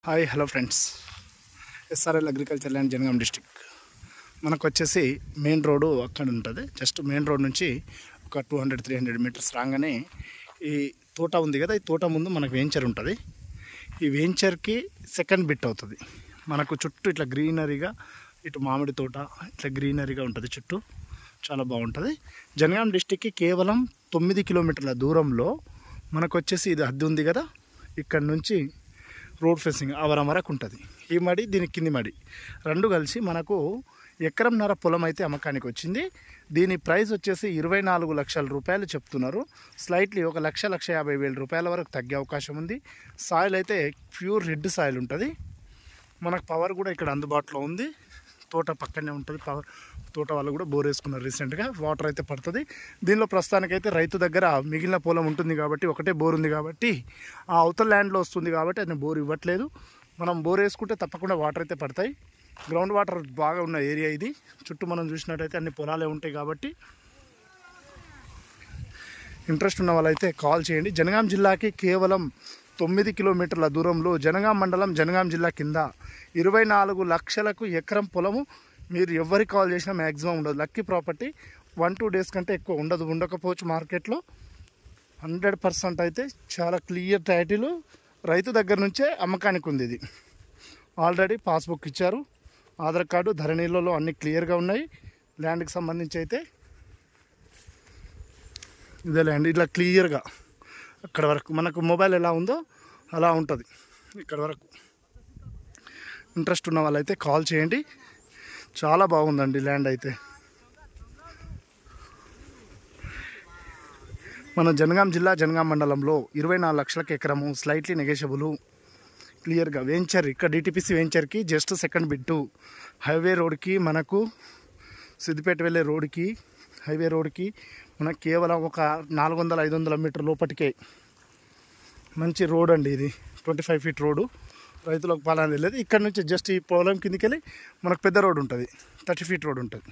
Hi hello friends, SRL agriculture land Jangaon district. మనకు వచ్చేసి main road అక్కడ ఉంటుంది. జస్ట్ మెయిన్ రోడ్ నుంచి ఒక 200-300 మీటర్స్ రాగానే ఈ తోట ఉంది కదా, ఈ తోట ముందు మనకు వెంచర్ ఉంటుంది. ఈ వెంచర్కి సెకండ్ బిట్ అవుతుంది. మనకు చుట్టూ ఇట్లా గ్రీనరీగా, ఇటు మామిడి తోట ఇట్లా గ్రీనరీగా ఉంటుంది. చుట్టూ చాలా బాగుంటుంది. జనగాం డిస్టిక్కి కేవలం 9 కిలోమీటర్ల దూరంలో మనకు వచ్చేసి ఇది హద్దు ఉంది కదా, ఇక్కడ నుంచి రోడ్ ఫేసింగ్ అవరం వరకు ఉంటుంది. ఈ మడి, దీని కింది మడి రెండు కలిసి మనకు ఎకరంన్నర పొలం అయితే అమ్మకానికి వచ్చింది. దీని ప్రైస్ వచ్చేసి 24 లక్షల రూపాయలు చెప్తున్నారు. స్లైట్లీ 1,50,000 రూపాయల వరకు తగ్గే అవకాశం ఉంది. సాయిల్ అయితే ప్యూర్ రెడ్ సాయిల్ ఉంటుంది. మనకు పవర్ కూడా ఇక్కడ అందుబాటులో ఉంది. తోట పక్కనే ఉంటుంది. తోట వాళ్ళు కూడా బోర్ వేసుకున్నారు రీసెంట్గా. వాటర్ అయితే పడుతుంది. దీనిలో ప్రస్తుతానికైతే రైతు దగ్గర మిగిలిన పొలం ఉంటుంది కాబట్టి, ఒకటే బోర్ ఉంది కాబట్టి, ఆ అవతల ల్యాండ్లో వస్తుంది కాబట్టి అది బోర్ ఇవ్వట్లేదు. మనం బోర్ వేసుకుంటే తప్పకుండా వాటర్ అయితే పడతాయి. గ్రౌండ్ వాటర్ బాగా ఉన్న ఏరియా ఇది. చుట్టూ మనం చూసినట్టయితే అన్ని పొలాలే ఉంటాయి కాబట్టి ఇంట్రెస్ట్ ఉన్న వాళ్ళైతే కాల్ చేయండి. జనగాం జిల్లాకి కేవలం 9 కిలోమీటర్ల దూరంలో జనగాం మండలం, జనగాం జిల్లా కింద 24 లక్షలకు ఎకరం పొలము. మీరు ఎవరికి కాల్ చేసినా మ్యాక్సిమం ఉండదు. Lucky property. 1-2 డేస్ కంటే ఎక్కువ ఉండకపోవచ్చు మార్కెట్లో. 100% అయితే చాలా క్లియర్ టైటిల్ రైతు దగ్గర నుంచే అమ్మకానికి ఉంది. ఇది ఆల్రెడీ పాస్బుక్ ఇచ్చారు, ఆధార్ కార్డు, ధరణిలో అన్నీ క్లియర్గా ఉన్నాయి. ల్యాండ్కి సంబంధించి అయితే ఇదే ల్యాండ్ ఇట్లా క్లియర్గా అక్కడ వరకు మనకు మొబైల్ ఎలా ఉందో అలా ఉంటుంది. ఇక్కడ వరకు ఇంట్రెస్ట్ ఉన్న వాళ్ళైతే కాల్ చేయండి. చాలా బాగుందండి ల్యాండ్ అయితే. మన జనగాం జిల్లా, జనగాం మండలంలో 24 లక్షలకు ఎకరము. Slightly negotiable. క్లియర్గా వెంచర్, ఇక్కడ డిటిపిసి వెంచర్కి జస్ట్ సెకండ్ బిట్టు. హైవే రోడ్కి, మనకు సిద్దిపేట వెళ్ళే రోడ్కి, హైవే రోడ్కి మనకు కేవలం ఒక 400-500 మీటర్ లోపటికే మంచి రోడ్ అండి. ఇది 25 ఫీట్ రోడ్డు. రైతులకు పాలన లేదు. ఇక్కడ నుంచి జస్ట్ ఈ పొలం కిందికి వెళ్ళి మనకు పెద్ద రోడ్ ఉంటుంది, 30 ఫీట్ రోడ్ ఉంటుంది.